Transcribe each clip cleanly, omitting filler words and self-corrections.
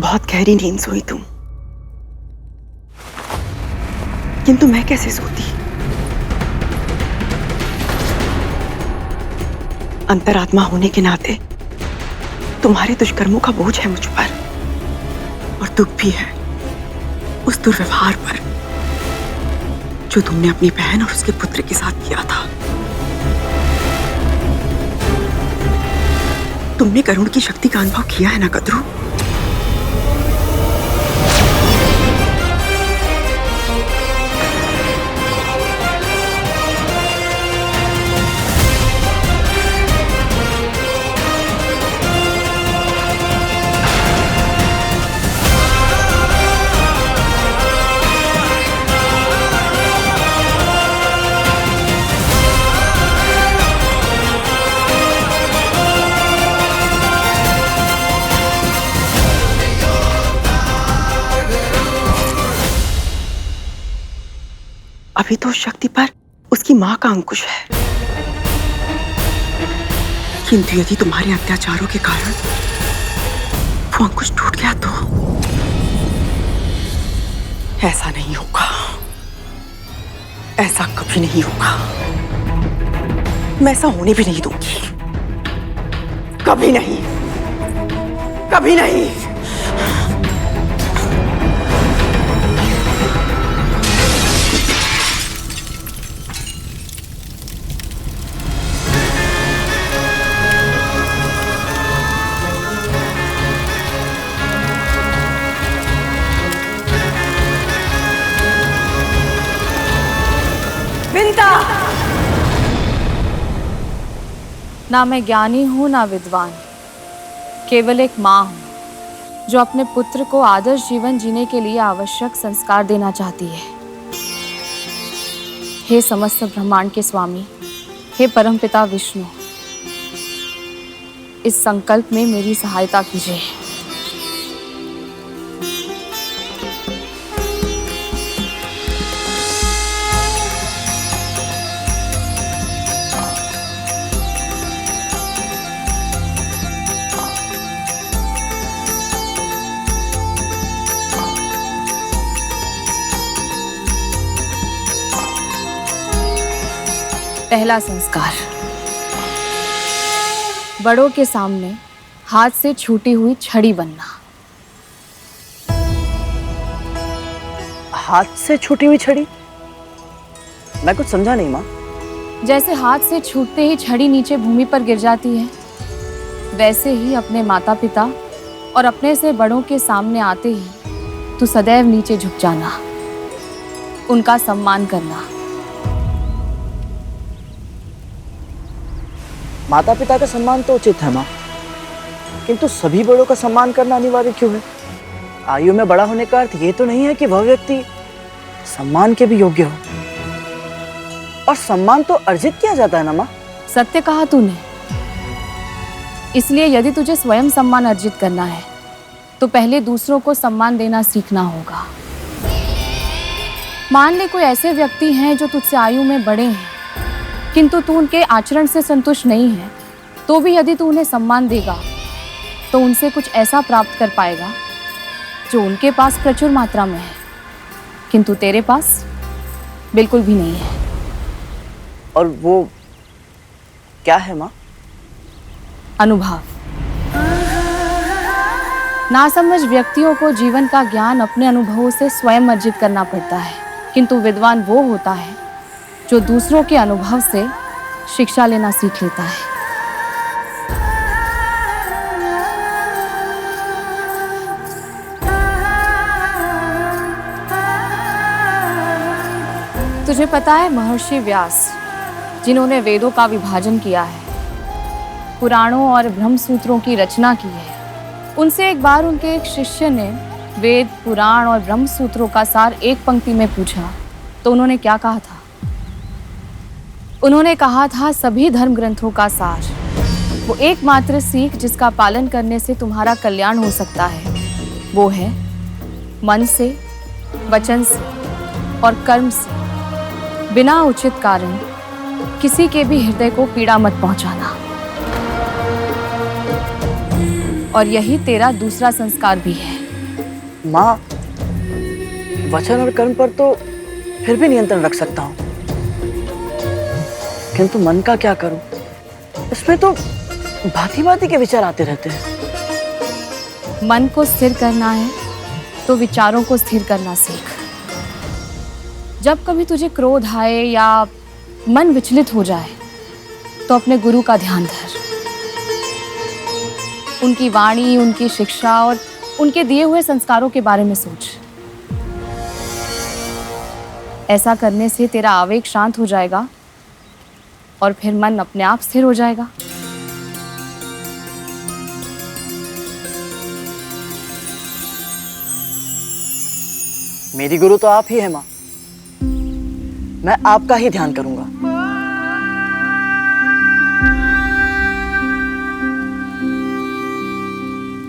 बहुत गहरी नींद सोई तुम, किंतु मैं कैसे सोती? अंतरात्मा होने के नाते तुम्हारे दुष्कर्मों का बोझ है मुझ पर, और दुख भी है उस दुर्व्यवहार पर जो तुमने अपनी बहन और उसके पुत्र के साथ किया था। तुमने करुण की शक्ति का अनुभव किया है ना कद्रू? अभी तो उस शक्ति पर उसकी मां का अंकुश है, किंतु यदि तुम्हारे अत्याचारों के कारण वो अंकुश टूट गया तो ऐसा नहीं होगा, ऐसा कभी नहीं होगा। मैं ऐसा होने भी नहीं दूंगी, कभी नहीं, कभी नहीं। ना मैं ज्ञानी हूँ ना विद्वान, केवल एक माँ हूँ जो अपने पुत्र को आदर्श जीवन जीने के लिए आवश्यक संस्कार देना चाहती है। हे समस्त ब्रह्मांड के स्वामी, हे परमपिता विष्णु, इस संकल्प में मेरी सहायता कीजिए। पहला संस्कार, बड़ों के सामने हाथ से छूटी हुई छड़ी बनना। हाथ से छूटी हुई छड़ी? मैं कुछ समझा नहीं माँ। जैसे हाथ से छूटते ही छड़ी नीचे भूमि पर गिर जाती है, वैसे ही अपने माता पिता और अपने से बड़ों के सामने आते ही तू सदैव नीचे झुक जाना, उनका सम्मान करना। माता पिता का सम्मान तो उचित है माँ, किंतु सभी बड़ों का सम्मान करना अनिवार्य क्यों है? आयु में बड़ा होने का अर्थ ये तो नहीं है कि वह व्यक्ति सम्मान के भी योग्य हो, और सम्मान तो अर्जित किया जाता है ना माँ। सत्य कहा तूने। इसलिए यदि तुझे स्वयं सम्मान अर्जित करना है तो पहले दूसरों को सम्मान देना सीखना होगा। मान ले कोई ऐसे व्यक्ति हैं जो तुझसे आयु में बड़े हैं, किंतु तू उनके आचरण से संतुष्ट नहीं है, तो भी यदि तू उन्हें सम्मान देगा तो उनसे कुछ ऐसा प्राप्त कर पाएगा जो उनके पास प्रचुर मात्रा में है, किंतु तेरे पास बिल्कुल भी नहीं है। और वो क्या है माँ? अनुभव। नासमझ व्यक्तियों को जीवन का ज्ञान अपने अनुभवों से स्वयं अर्जित करना पड़ता है, किंतु विद्वान वो होता है जो दूसरों के अनुभव से शिक्षा लेना सीख लेता है। तुझे पता है महर्षि व्यास, जिन्होंने वेदों का विभाजन किया है, पुराणों और ब्रह्म सूत्रों की रचना की है, उनसे एक बार उनके एक शिष्य ने वेद, पुराण और ब्रह्म सूत्रों का सार एक पंक्ति में पूछा तो उन्होंने क्या कहा था? उन्होंने कहा था, सभी धर्म ग्रंथों का सार, वो एकमात्र सीख जिसका पालन करने से तुम्हारा कल्याण हो सकता है, वो है मन से, वचन से और कर्म से बिना उचित कारण किसी के भी हृदय को पीड़ा मत पहुंचाना। और यही तेरा दूसरा संस्कार भी है। माँ, वचन और कर्म पर तो फिर भी नियंत्रण रख सकता हूँ, किंतु मन का क्या करूं? इसमें तो भांति भांति के विचार आते रहते हैं। मन को स्थिर करना है तो विचारों को स्थिर करना सीख। जब कभी तुझे क्रोध आए या मन विचलित हो जाए तो अपने गुरु का ध्यान धर। उनकी वाणी, उनकी शिक्षा और उनके दिए हुए संस्कारों के बारे में सोच। ऐसा करने से तेरा आवेग शांत हो जाएगा और फिर मन अपने आप स्थिर हो जाएगा। मेरी गुरु तो आप ही है माँ, मैं आपका ही ध्यान करूंगा।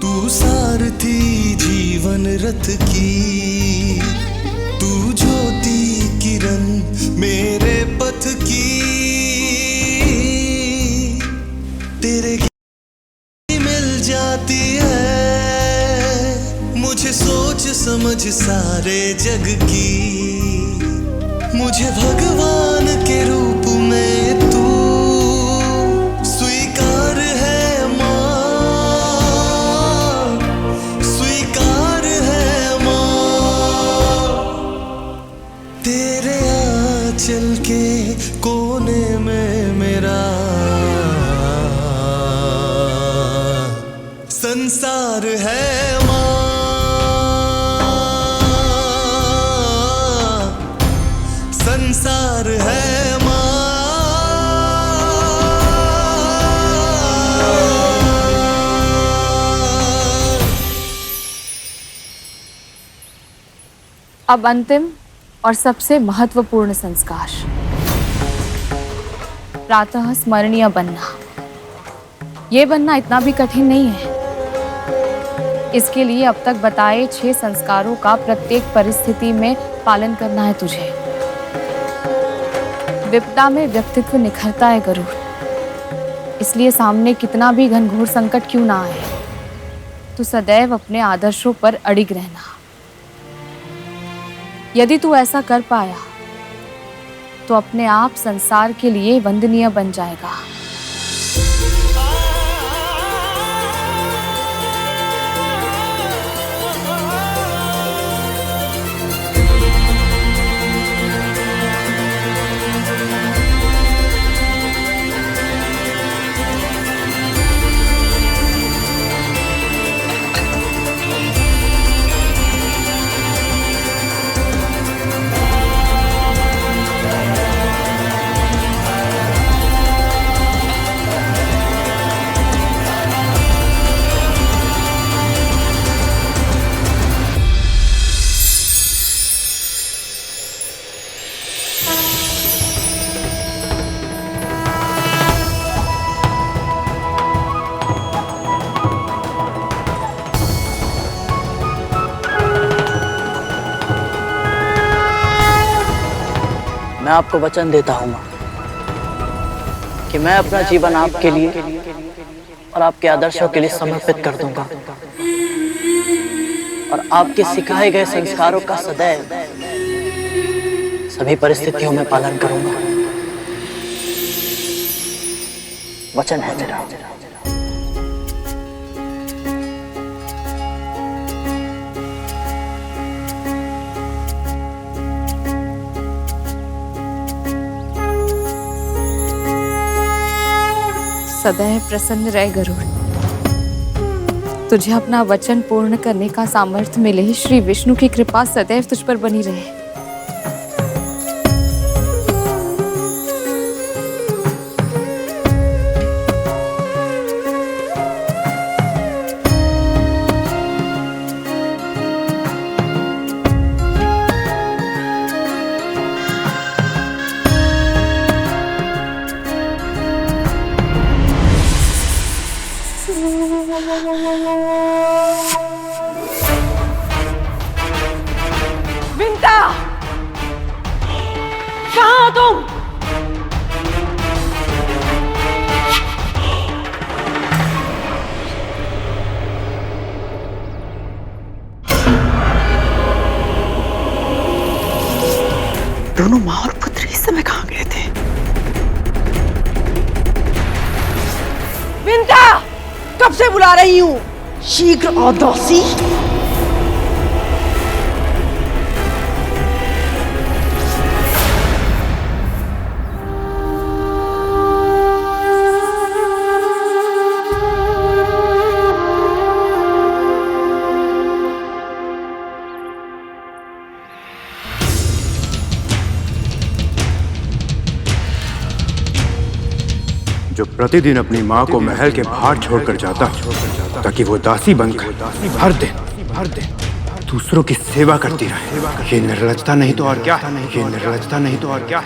तू सारथी जीवन रथ की, तू ज्योति किरण मेरे पथ की, तेरे की मिल जाती है मुझे सोच समझ सारे जग की। मुझे भगवान के रूप में तू स्वीकार है माँ, स्वीकार है माँ। तेरे आंचल के कोने में मेरा संसार है माँ, संसार है माँ। अब अंतिम और सबसे महत्वपूर्ण संस्कार, प्रातः स्मरणीय बनना। ये बनना इतना भी कठिन नहीं है। इसके लिए अब तक बताए 6 संस्कारों का प्रत्येक परिस्थिति में पालन करना है तुझे। विपदा में व्यक्तित्व निखरता है गरुड़, इसलिए सामने कितना भी घनघोर संकट क्यों ना आए, तो सदैव अपने आदर्शों पर अडिग रहना। यदि तू ऐसा कर पाया तो अपने आप संसार के लिए वंदनीय बन जाएगा। मैं आपको वचन देता हूँ माँ कि मैं अपना जीवन आपके लिए और आपके आदर्शों के लिए समर्पित कर दूंगा और आपके सिखाए गए संस्कारों का सदैव सभी परिस्थितियों में पालन करूंगा। वचन है मेरा। सदैव प्रसन्न रह गरुड़। तुझे अपना वचन पूर्ण करने का सामर्थ्य मिले। श्री विष्णु की कृपा सदैव तुझ पर बनी रहे। विंता, कहाँ हो तुम? दोनों माँ और पुत्र इस समय कहाँ गए थे? विंता, कब से बुला रही हूँ, शीघ्र आओ दासी। जो प्रतिदिन अपनी माँ को महल के बाहर छोड़कर जाता ताकि वो दासी बनकर हर दिन दूसरों की सेवा करती रहे। ये निर्लजता नहीं तो और क्या? ये निर्लजता नहीं तो और क्या?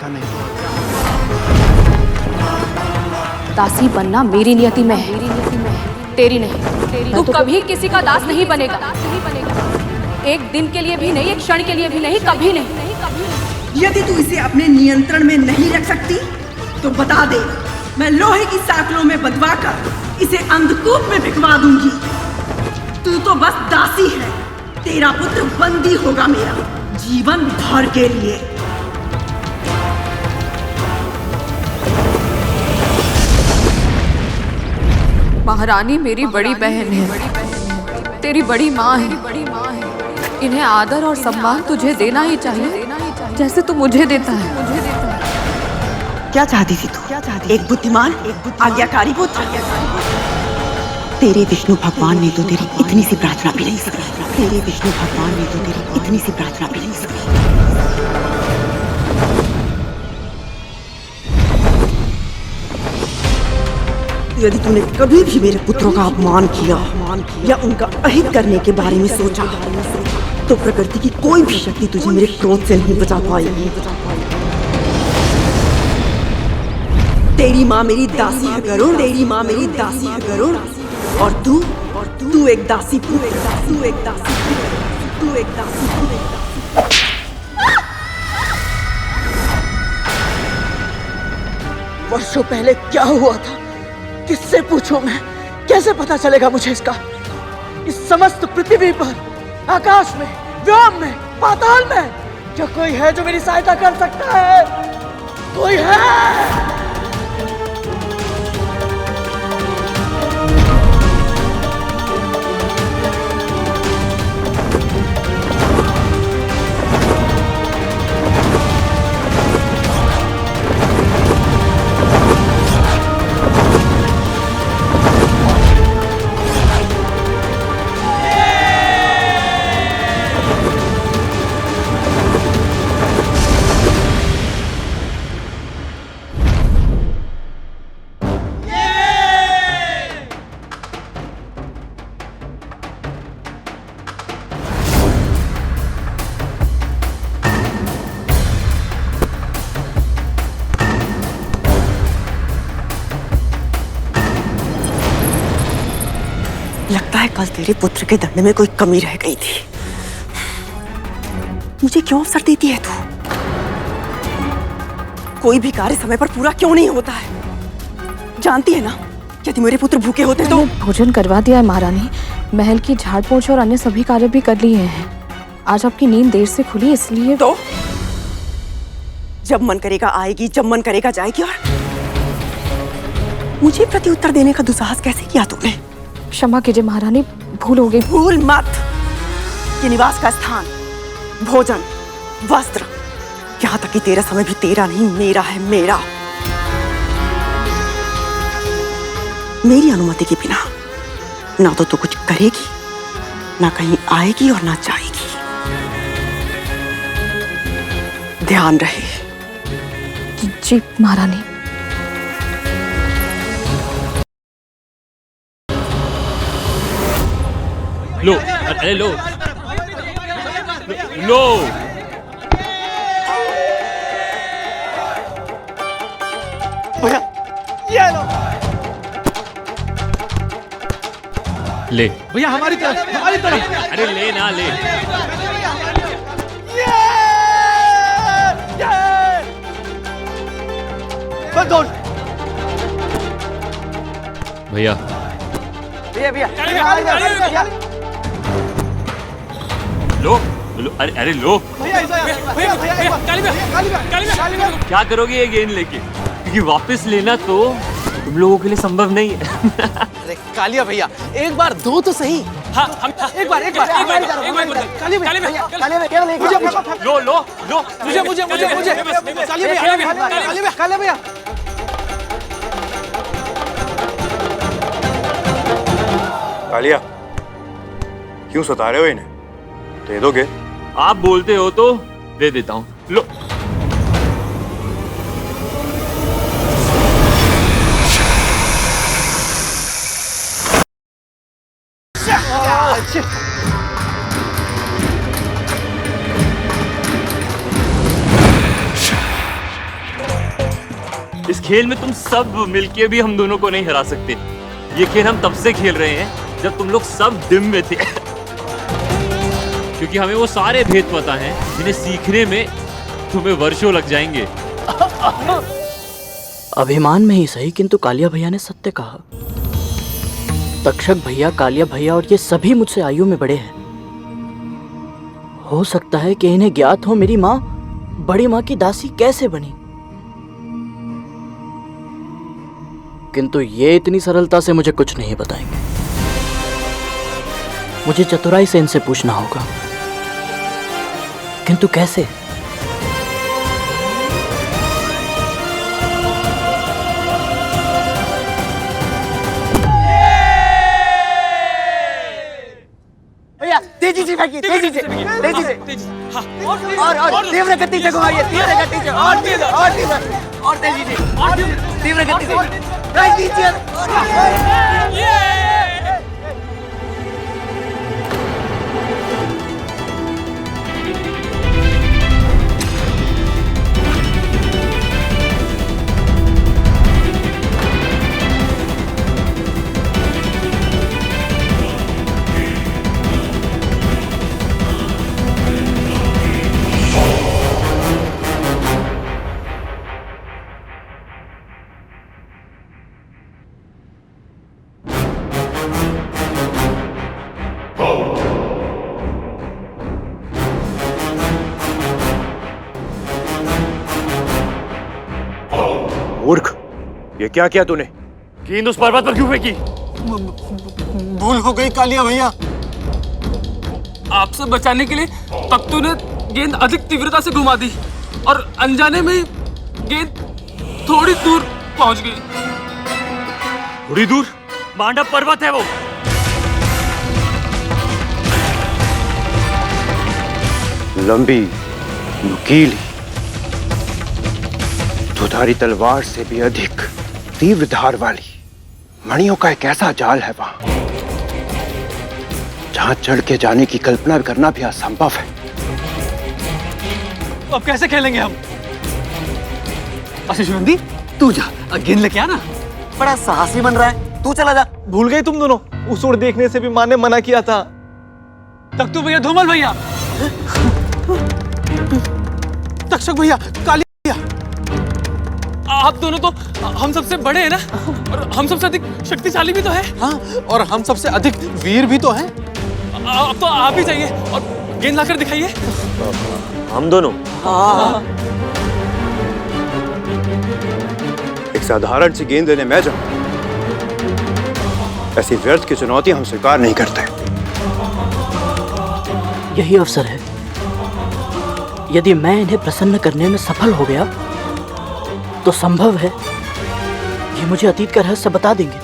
दासी बनना मेरी नियति में है, तेरी नहीं। तू कभी किसी का दास नहीं बनेगा। एक दिन के लिए भी नहीं, एक क्षण के लिए भी नहीं, कभी नहीं। यदि तू इसे अपने नियंत्रण में नहीं रख सकती तो बता दे, मैं लोहे की साकलों में बंधवाकर इसे अंधकूप में भिगवा दूंगी। तू तो बस दासी है, तेरा पुत्र बंदी होगा मेरा जीवन भर के लिए। महारानी मेरी बड़ी बहन है, तेरी बड़ी माँ है। इन्हें आदर और सम्मान तुझे देना ही चाहिए, जैसे तू मुझे देता है। क्या चाहती थी तू? एक बुद्धिमान, आज्ञाकारी पुत्र। तेरे विष्णु भगवान ने तो तेरी इतनी सी प्रार्थना भी नहीं सुनी। तेरे विष्णु भगवान ने तो तेरी इतनी सी प्रार्थना भी नहीं सुनी। यदि तूने कभी भी मेरे पुत्रों का अपमान किया या उनका अहित करने के बारे में सोचा तो प्रकृति की कोई भी शक्ति तुझे मेरे क्रोध से नहीं बचा पाएगी। तेरी माँ मेरी दासी है गरुण, तेरी माँ मेरी दासी है गरुण, और तू एक दासी पुत्र, तू एक दासी पुत्र, तू एक दासी पुत्र। वर्षों पहले क्या हुआ था, किससे पूछूं मैं? कैसे पता चलेगा मुझे इसका? इस समस्त पृथ्वी पर, आकाश में, व्योम में, पाताल में क्या कोई है जो मेरी सहायता कर सकता है? कोई है? लगता है कल तेरे पुत्र के दंड में कोई कमी रह गई थी। मुझे क्यों अवसर देती है तू? कोई भी कार्य समय पर पूरा क्यों नहीं होता है? जानती है ना, यदि मेरे पुत्र भूखे होते तो। भोजन करवा दिया है महारानी, महल की झाड़ पोंछ और अन्य सभी कार्य भी कर लिए हैं। आज आपकी नींद देर से खुली इसलिए। तो जब मन करेगा आएगी, जब मन करेगा जाएगी। और मुझे प्रत्युत्तर देने का दुस्साहस कैसे किया तूने? क्षमा कीजिए महारानी, भूल हो गई। भूल मत। ये निवास का स्थान, भोजन, वस्त्र, यहाँ तक कि तेरा समय भी तेरा नहीं, मेरा है, मेरा। मेरी अनुमति के बिना ना तो तू कुछ करेगी, ना कहीं आएगी और ना जाएगी। ध्यान रहे। जी महारानी। लो, अरे लो, लो। भैया, ये लो। ले भैया हमारी तरफ, हमारी तरफ। अरे ले ना ले। भैया भैया भैया लो लो अरे अरे लो। क्या करोगे ये गेंद लेके? क्योंकि वापस लेना तो तुम लोगों के लिए संभव नहीं है। अरे कालिया भैया, एक बार दो तो सही। हाँ, एक बार कालिया भैया, केवल एक बार। लो लो लो, मुझे कालिया भैया। कालिया, क्यों सता रहे हो इन्हें? दे दोगे? आप बोलते हो तो दे देता हूँ। लो। इस खेल में तुम सब मिलके भी हम दोनों को नहीं हरा सकते। ये खेल हम तब से खेल रहे हैं जब तुम लोग सब डिम में थे। क्योंकि हमें वो सारे भेद पता हैं जिन्हें सीखने में तुम्हें वर्षों लग जाएंगे। अभिमान में ही सही, किंतु कालिया भैया ने सत्य कहा। तक्षक भैया, कालिया भैया और ये सभी मुझसे आयु में बड़े हैं। हो सकता है कि इन्हें ज्ञात हो मेरी माँ बड़ी माँ की दासी कैसे बनी, किंतु ये इतनी सरलता से मुझे कुछ नहीं बताएंगे। मुझे चतुराई से इनसे पूछना होगा, किंतु कैसे? भैया तेजी से फेंकिए, तेजी से। और तीव्र गति से घुमाइए, तीव्र गति से। और तेजी से, तीव्र गति से। राइट नीचे। मूर्ख, ये क्या किया तूने? गेंद उस पर्वत पर क्यों फेंकी? भूल हो गई कालिया भैया। आपसे बचाने के लिए तख्तू ने गेंद अधिक तीव्रता से घुमा दी और अनजाने में ही गेंद थोड़ी दूर पहुंच गई। थोड़ी दूर? मांडव पर्वत है वो। लंबी, नुकीली, दुधारी तलवार से भी अधिक तीव्र धार वाली मणियों का एक ऐसा जाल है वहां, जहां चढ़ के जाने की कल्पना करना भी असंभव है। अब कैसे खेलेंगे हम? अशिशुनंदी, तू जा, गेंद लेके आना। बड़ा साहसी बन रहा है, तू चला जा। भूल गए तुम दोनों, उस ओर देखने से भी माँ ने मना किया था। तख्तू भैया, धूमल भैया, तक्षक भैया, कालिया, आप दोनों तो हम सबसे बड़े हैं ना, और हम सबसे अधिक शक्तिशाली भी तो है। हाँ, और हम सबसे अधिक वीर भी तो हैं। अब तो आप ही जाइए और गेंद लाकर दिखाइए। हम दोनों? हाँ। एक साधारण सी गेंद लेने मैं जाऊं, ऐसी व्यर्थ की चुनौती हम स्वीकार नहीं करते। यही अवसर है। यदि मैं इन्हें प्रसन्न करने में सफल हो गया तो संभव है ये मुझे अतीत का रहस्य बता देंगे।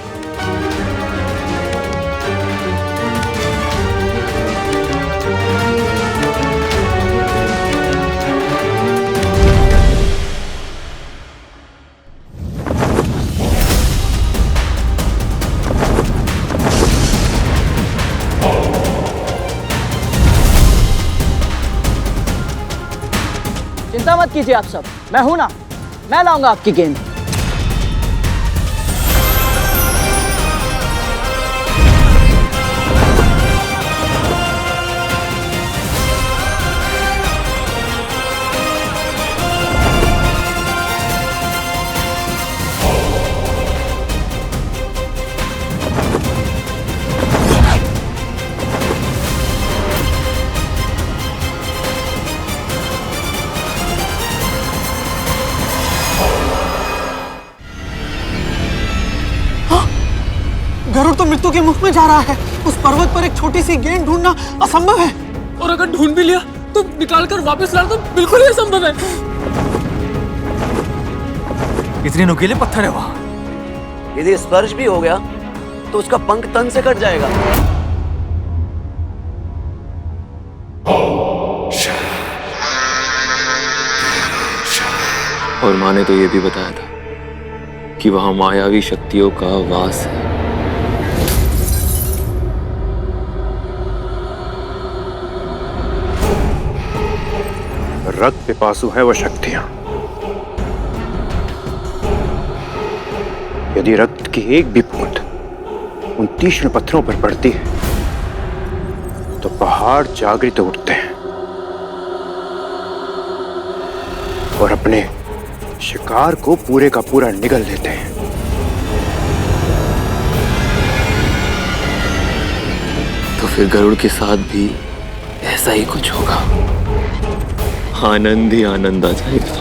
चिंता मत कीजिए आप सब, मैं हूं ना, मैं लाऊंगा आपकी गेंद। मृत्यु के मुख में जा रहा है। उस पर्वत पर एक छोटी सी गेंद ढूंढना असंभव है। और अगर ढूंढ भी लिया तो निकाल कर वापस लाना तो बिल्कुल ही असंभव है। इतने नुकीले पत्थर है वहां। यदि स्पर्श भी हो गया तो उसका पंख तन से कट जाएगा। और माँ ने तो ये भी बताया था कि वहां मायावी शक्तियों का वास है। रक्त पिपासु है वो शक्तियां। यदि रक्त की एक भी बूंद उन तीक्ष्ण पत्थरों पर पड़ती है तो पहाड़ जागृत उठते हैं और अपने शिकार को पूरे का पूरा निगल लेते हैं। तो फिर गरुड़ के साथ भी ऐसा ही कुछ होगा। आनंद ही आनंद आ जाएगा।